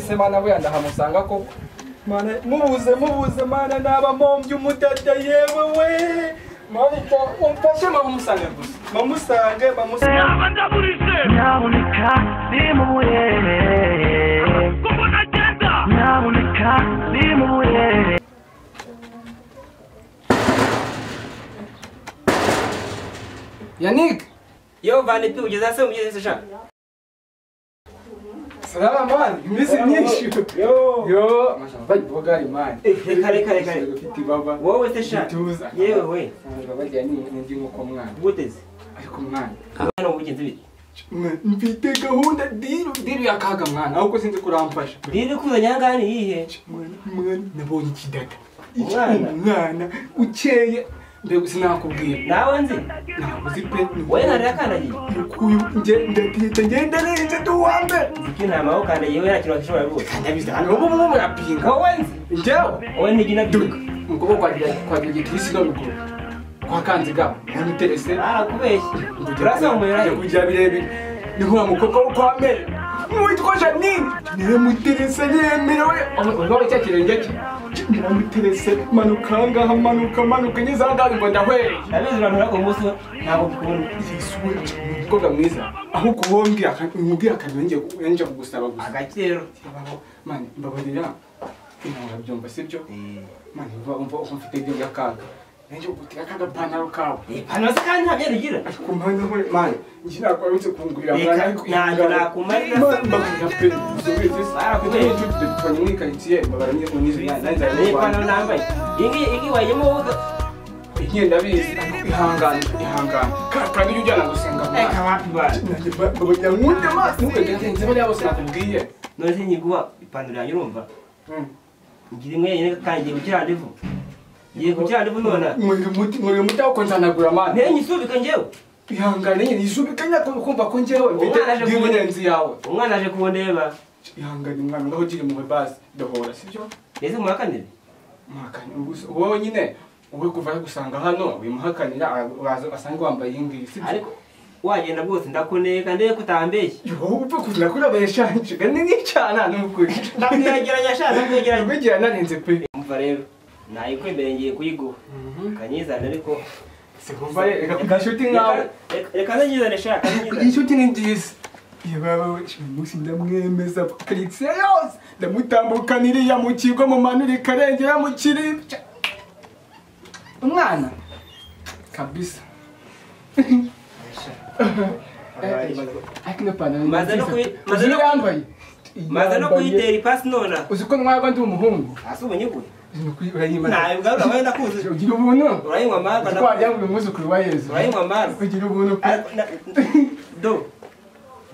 se mana we ndahamusanga koko mana mubuze mana naba mombye umudada yewe we Monica umfashe mamusange gusa mamusange ndaburise nyaboneka nimuye kuko nagenda nyaboneka nimuye Yannick yo vani tu ugeze se umugeze sha Salama man imisi myinshi yo mashallah bogari man kare ufite baba wowe se sha yewe we bajya ni ndi nko mwana guteze ariko mwana mwana ubugenzi bite mfite gahunda diru yakaga mwana ahubwo sinzi kuramfasha diru kuzanya ngani yihe mwana nabonye ikidada mwana ukeye mbego sinakubwira nawe nzi nabuzi pe we ntarira kandagiye kuyu nge ndenze tuwambe zikina maho kandagiye we yakiro kishobora rwose kandabiza hano ubu murapinga wowe nzi njyewe wowe nigina duka mukoko kwa Kirisi no mukuru kwa Kanziga yamuterese kubeshya urasa umuyira kujya birebire ni nkura mukoko kwa mere mwitwa Janine niwe muterese nemerewe ngo cyakirenge cye niramuterese manuka ngaha manuka nyizanga ngo ndahwere nabizi uranura ko umunsi ntabwo bikunda Yesu mukobwa mwiza aho kubombya umubwira akanyonge yanje kugusaba gusa agakero man mbabarira inanga byumva sibyo man umva ufite ibyo byakaga nje gutira kaga panaro kawe panaro se kandi ntabyo rugira kumana hore man njina kwa witse kungurira mwana nakumarira mbabarira pe zubizise kubera tuti dupfanye muri quartier mbabaranye unizi nanza panaro nambaye ingi wayemo woga igenda bizi ihangana kandi ujyana gusenga eka wapi bana babajya nkunde ma nukagenze bari bose nakubwiye none nyiguwa ipandaro yanyu urumva ngira imwe yene kangiye gukira ndivu ngiye gukira ndivu nona muri muti aho konzanagura man ntenye isubika njyewe ihangane nyine isubika nyako kumva ko njyewe mbite ndiwenenzi yawe umwana aje kubondeba ihangane mwana ngaho gire mu basi dohora sibyo neze muhakanire muhakane wowe nyine uwe kuva gusanga hano wimuhakanira uraza asanga wambaye ingisi ariko wagenda bwose ndakuneka ndeye kutambeshye yo upfa kugira kuri abeshanje gani n'icana n'ukuri ndakwegeranya shaka ndakwegeranya kwegeranya narenze pe umva rero nayikwembere ngiye kuyiguha kanyizana ariko sikumva reka kugishuti nkawe reka nanyizane shaka kugishuti ni nziza yebawe umunsi ndamwemeza Felix yose ndamutambukaniriya mu kigo mu manuri karengera mu kiribya umwana kabisa akine pana maze no kuyitera ipasi nona uziko mwaba ndi umuhungu asubonye gute urayima nayo gaura wenda kuzi ugira ubuntu urayimwa amazi twajya mu muzukuru wa Yesu urayimwa amazi ugira ubuntu do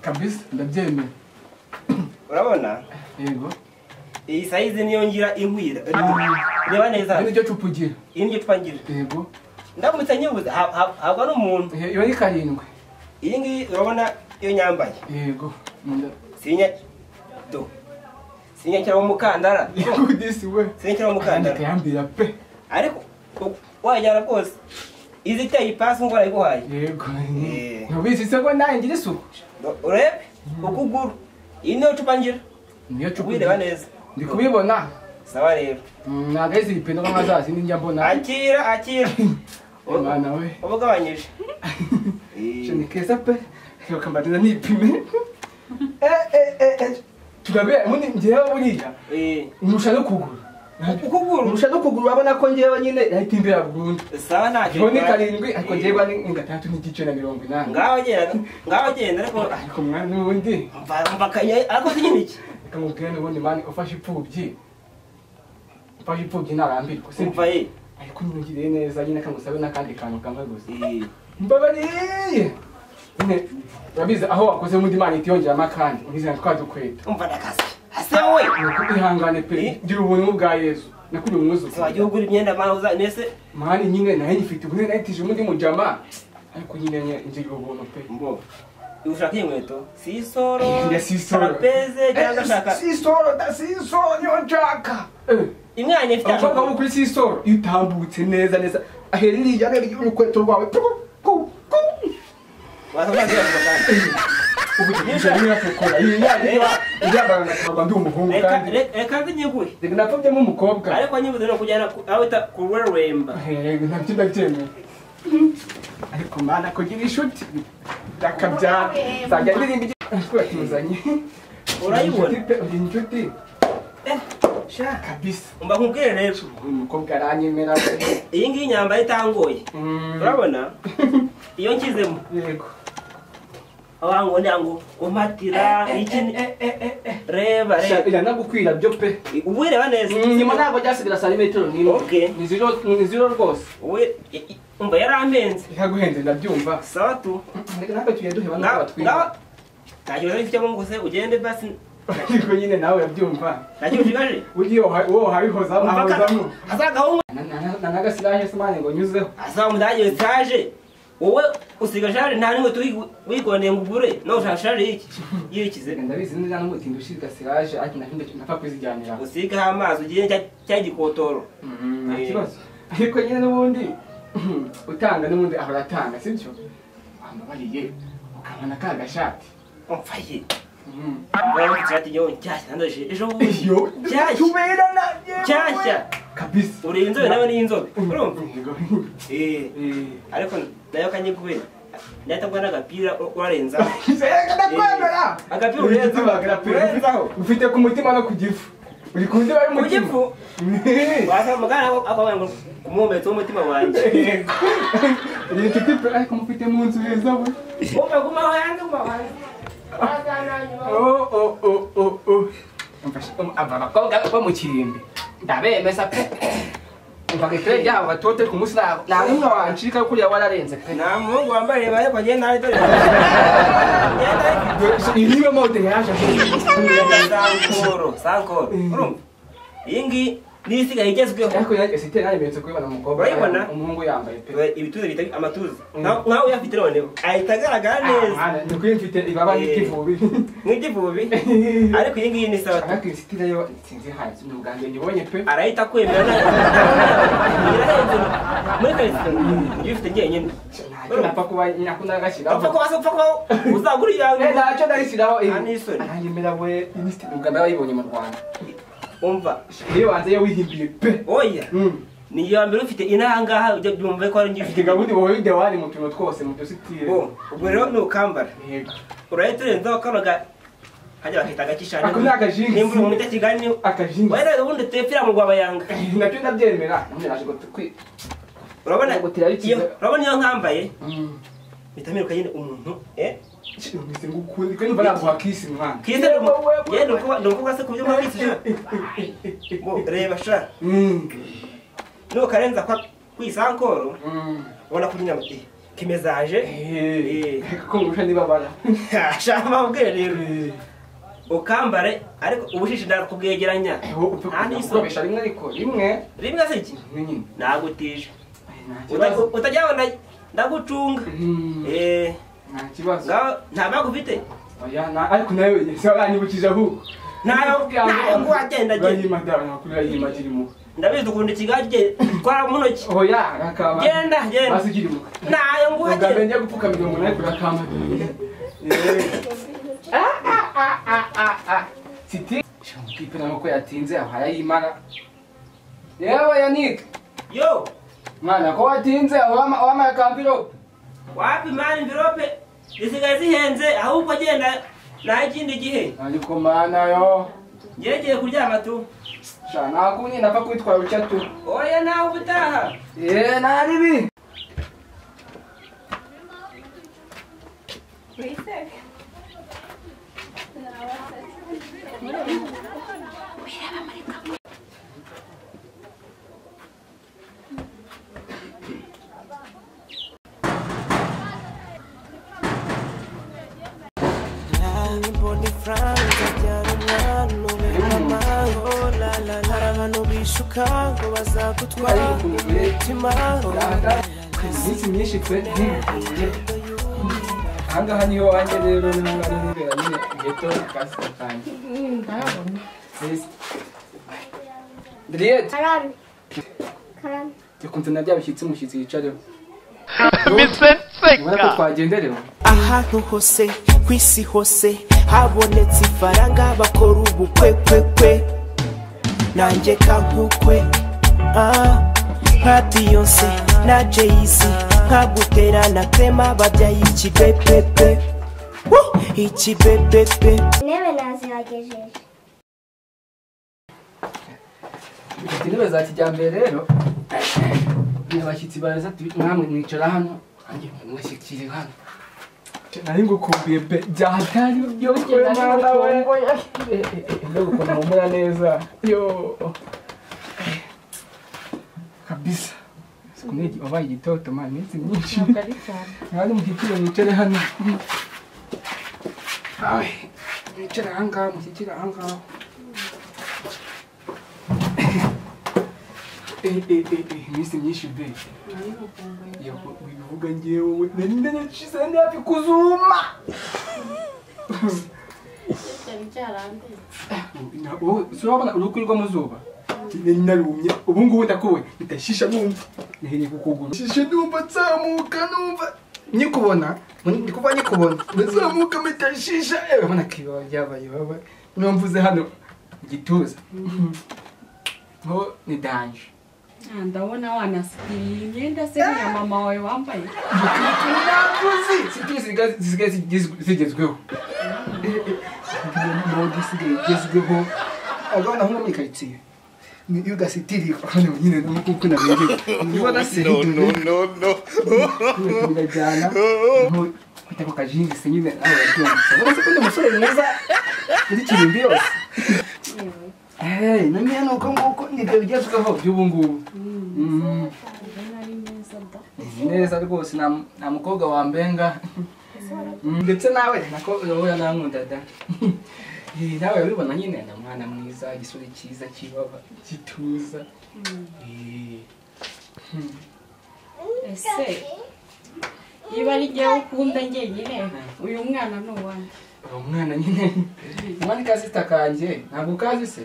kabisa ndabyemera urabona yego iyi size niyo ngira inkwira reba neza ni cyo cupugira inje twangira yego ndamutse nyibuze haba ari umuntu iyo ni karindwi iyi ngiyi urabona iyo nyambaye yego sinya do sinya cyangwa umukandara yego disi we sinya cyangwa umukandara yambira pe ariko wajyana rwose izi iteye ipasi ngo arayiguhaye yego ntubizi se ko nangira isuku urebe ukuguru iyi niyo cupa ngira niyo cupa wireba neza ndi kubibona sawa rero ntabwo izi ipine nk'amazazi ninjya mbona akira mwana we ubugabanyije ni keza pe reka mbanza nipime turabe mundi njyewe buriya nkurusha no kugura nkurusha no kugura urabona ko njyewe nyine yahita imbera burundu sawa ntacyo ngo ni karindwi ariko njyewe ni gatatu n'igice na 80 ngaho genda ariko mwana n'ubundi mva kanya ariko nyine iki reka mubwire n'ubundi mani ufashe ipfubyi ntarambirwa umva ye ariko nyine neza nyine kamusabe n'akandi kantu kamwe gusa mbabariye nyine urabizi aho wakoze mundi mani itiyongeramo akandi ubizana twadukweta umva ndakazi hase wowe ihangane pe gira ubuntu bwa Yesu nakuri umwuzuko wajya ugura imyenda mahuza nese mani nyine nayo ngifite ubune nayitije umundi mujama ariko nyine ngira ubuntu pe mbo ushaka inkweto sisoro ya sisoro peze cyangwa shaka sisoro niyo nshaka imwanya ifite ashaka mu kuri sisoro itambutse neza aheririye y'urukweto rwawe waza kandi ubutisha ni afukora yabanga twaba ndi umuhungu kandi reka nzinyiguye napfubye mu mukobwa ariko nyibuze no kujyana aho ita kurwemba ntabyo ndabyemeye ariko mana kugira inshuti ndakabyara nzajya ndirimba twatuzanye urayibona uri inshuti shaka kabisa umba nkubwire rero umukobwa aranyemera iyi ngiyi nyambaye itangoye urabona iyo nkizemo yego abango ndango umatira iki reba ira nagukwira byo pe ubireba neza nyuma ntabwo byasigira santimetero n'imwe okay ni zero rwose umba yarampenze ikaguhenze ndabyumva sawa tu ntabwo tugiye duheba n'abatwiga ntacyo rero icyo ngo se ugende basi ariko nyine nawe urabyumva ntacyo ushigaje ugiye wowe habihozamo ahozamo azagahunga n'agasiraje simani ngo nyuzeho azamudage taje wowe usiga shari nta nimwe wigondeye ngo ugure no ushashari iki yikize ndabizi neza n'umutinda ushiga siraje ariko napfa kwizijyanira usigaho amazi ugiye cya gikotoro nta kibazo ariko nyine n'ubundi utanga n'ubundi ahora atanga sibyo wambabariye ukabona ka gashati umfaye Bwana kati yo cyashya nandoje ejo iyo tuberana cyashya kabisa uri inzobe nawe ni inzobe urumva ariko nayo kanye kubera ndatabwa n'agapira urarenza agapira urenzaho ufite ku mutima no ku gifu uri kundi bari mu gifu wasa magana akabanga ngo kumumetse umutima wanjye uri inshuti pe ariko mufite mu nzu heza we umva gumaho yange umva aba bakobwa bo mu kirimbi ndabemeza pe umva ke byabo batote ku munsi nta n'umwe wancika kuriya wararenze pe nta muhungu wambaye baye ko genda ari dore niba mode yaje sankoro urumva iyi ngiyi ni isigaye igezweho ariko yake site nayo betse kubibona umukobwa urayibona umuhungu yambaye pe ibituze bita amatuza nkaho uyafite noneho ahita agaragara neza ni kuyo mfite ibaba n'ikivubi nk'ikivubi ariko iyi ngiyi ni sawa ariko site nayo sinzi hanze ni ubwanjye nyibonye pe arahita kwemera nayo muri kayisita ujye ufite njyenyine napfa kuba nyakunda gashyiraho upfa kuba uzagura iyawe ntacyo ndarishyiraho anisoni aranyemera we inisite ubwa narayibonye mu Rwanda umva iyo wanze yo wihimbiye pe oya ni iyo mbere ufite inangaha ujye byumve ko ari ngifite gabundi wowe de wari mu tuntu twose mu dusitire ubwo rero ni ukambara yego urahita urenzaho kanoga hajya bakita agakishani ako ni akajingi nimba uri mu kigali akajingi wera ubundi tepfira mu rwabayanga nacyo ndabyemera none naje gutwi urabona gutira iyo urabona iyo nkambaye bitamiruka nyine umuntu nise ngukundi ko niba naguha kisi mwana kisi yenda ukuba se ku byo mwakisi bo reba sha no karenza kwa kwisankoro ubona ko nyina kimezaje ko ngusha niba bara shama ubwere rero ukambare ariko ubushishi ndakubwegeranya ukobesha rimwe ariko rimwe se iki nagutije utajyabona ndagucunga nta kibazo nta ufite oya ariko nayo yanyibukije ahubwo nayo ngo agenda ndabizi ukunda ikigage twara mu ntoki oya rakaba genda basigire mu nayo ngo agenda njya gupfukamira umuntu ariko rakama siti kipe na ko yatinze aho yarayimara yewe Yannick yo mwana ko watinze wamaye kampiro wapi mani mvirope isigaye zihenze ahubwo agenda nta ikindi gihe ariko mana yo ngerekeye kuryama tu sha nakunye napfa kwitwara ucya tu oya nawe ubutaha naribi ngo bazagutwara umutima iminsi myinshi pe ahangaha niho wanjye rero nanga nibera nyine geto kasi kanjye Driet Karan yakunze na bya bishyitsi umushyitsi yicareho Misenseka ubona ko twagenderewe ahantu hose kwisi hose habonetse ifaranga bakora ubukwekwe nanjye kankukwe nka Beyonce na Jay-Z nka Butera na Clema babyaye ikibepepe ikibepepe intebe nazihagejeje intebe za kijyambere rero abashyitsi baraza namwe mwicara hano nanjye mwashyikire hano nari ngukumbuye pe byahatari byose mwana we ndio uko naumura neza yo kabisa sikunegi wabaye igitoto man minsi myinshi nari mukikire mwicare hano ai mwicare hanga mushyikire hanga minsi myinshi be bivuga ngewe nanacize hafi kuzuma urabona urukwirwa mu zuba narumye ubu ngubu ndakuwe ndashisha numva nahereye ku kuguru shisha numva nzamuka numva nyikubona ndikuva nyikubona nzamuka mitashisha urabona kiba byabaye baba niyo mvuze hano igituza ngo ni danje ndabona wanasikiye imyenda se ya mama wawe wambaye zisigaye zigezweho mode isigaye igezweho abana nko muri karitsiye iyo ugasitiri hano nyine nuko nabereye ubona se no birajyana nko kwita ku kajingisi nyine nawe urabyumva ubona se ko ndi umusore mwiza muri kirimbi yose none nuko nguko nibyo bigezweho by'ubu ngubu neza rwose nta mukobwa wambenga ndetse nawe nako urabona nankunda da nawe urabibona nyine na mwana mwiza igisore cyiza kibaba gituza ese niba ari jyewe ukunda njyenyine uyu mwana ni uwanjye umwana nyine umwana kasita kanjye ntabwo kazi se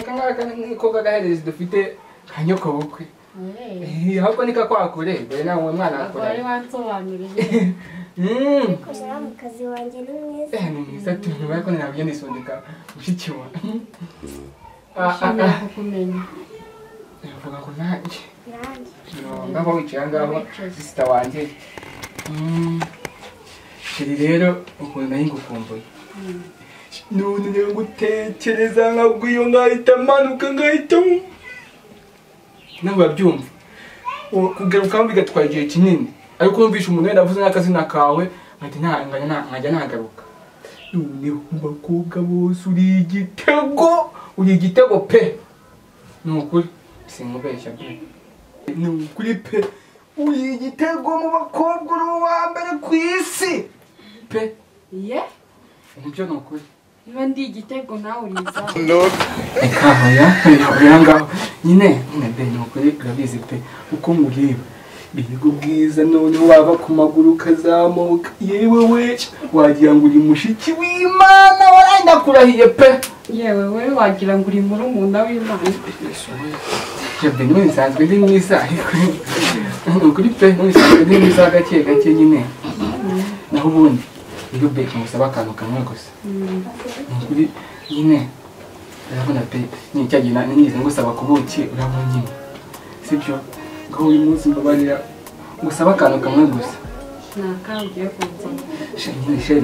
kangaka niko kagahereza dufite kanyoko bukwe ahubwo nika kwakure dore nawe mwana akora wari wansobanuriye kujya mu kazi wanjye ni mwiza ni mwiza tunyuma ariko ntabyo nisondeka mushiki wa nshimira kukumenya uvuga ko nanjye ngaho wicaye ngaho sisita wanjye sheri rero ukuntu nari ngukumbuye none niyo ngutekereza nkabwiyo ngahita manuka ngahitamo nawe urabyumva kugaruka bigatwara igihe kinini ariko wumvisha umuntu wenda avuze n'akazina kawe nkajya nagaruka noneho bakobwa bose uri igitego pe ni ukuri sinkubeshya pe ni ukuri pe uri igitego mu bakobwa uri uwa mbere ku isi pe nibyo ni ukuri niba ndi igitego nawe uriza ikahoya ngaho nyine be ni ukuri urabizi pe uko mureba bigo bwiza none wava ku maguru ukazamuka yewe we wagira ngo uri mushiki w'Imana warenda kurahiye pe yewe we wagira ngo uri murumuna w'Imana jebe niwe nsanzwe ndi mwiza ariko ukuri pe niwe nsanzwe ndi mwiza gake gake nyine naho ubundi iyo be musaba akantu kamwe gusa ukuri nyine urabona pe ni cyagina nize ngusaba kubuki urabona nyine sibyo ngo uyu munsi mbabarira ngusaba akantu kamwe gusa naka ugiye kunsaba sheri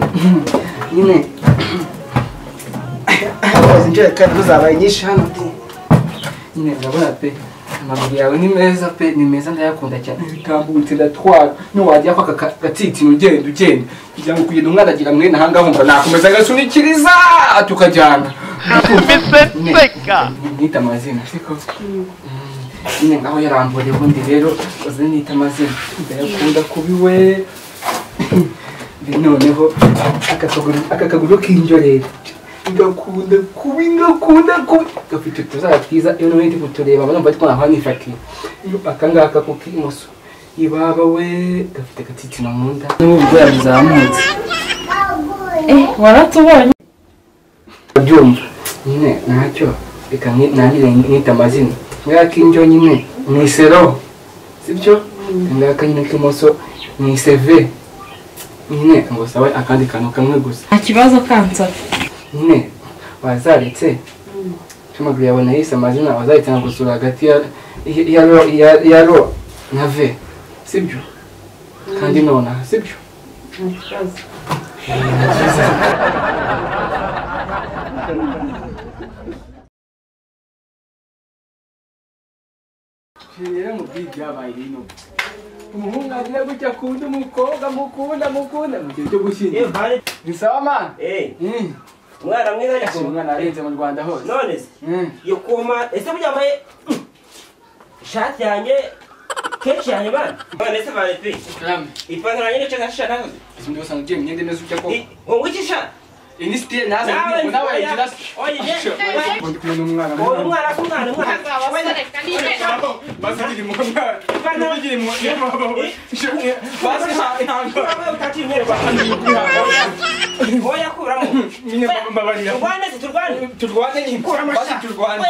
nyine wazinjira kandi uzabaye nyinshi hano nyine urabona pe amaguru yawe ni meza pe ni meza ndayakunda cyane bitambutse ndatwara niwajya ko agatsitsino ugenda kugira ngo kugenda umwana agira mwene ahangaha wumva nakomeza agasunikiriza tukajyana nita amazina siko nyine ngaho yaramburiye ubundi rero uzi nita amazina ndayakunda kubi we noneho aka kaguru k'injorere ngakunda kubi gafite utuzara twiza iyo n'ubundi kutureba numva twanaha nifatiye akangaka ko k'imoso ibaba we gafite agatsitsino mu nda n'ubwo yabizamutse waratubonye byumva nyine ntacyo reka nangire nita amazina ngaka injo nyine ni sero sibyo ngaka nyine k'imoso ni seve nyine ngo sawe akandi kantu kamwe gusa. nta kibazo kansaba. Nyine wazaretse Shumaguru yabona yise amazina wazahitana gusura hagati ya ro na ve sibyo kandi nona sibyo nta kibazo. rero mu bigi yabaye rino umuhungu agira gutya akunda umukobwa mukunda mu gihe cyo gushyingira ni sawa man umwana mwiza ariko umwana arenze mu Rwanda hose none se yo kuma ese byambaye ishati yanjye kenshi yanjye bana none se bari pe ipantaro yanjye cyo gashaka ese ndi usanga ugiye myende neza ujya ko ngo iki sha ini stie naza ngo nawe yagira oye ndi kumwe n'umwana basi kiri mu mwana kiri mu basi hanga utati nyerwa oya kuramo nyine mbabarira turwane turwane ni basi turwane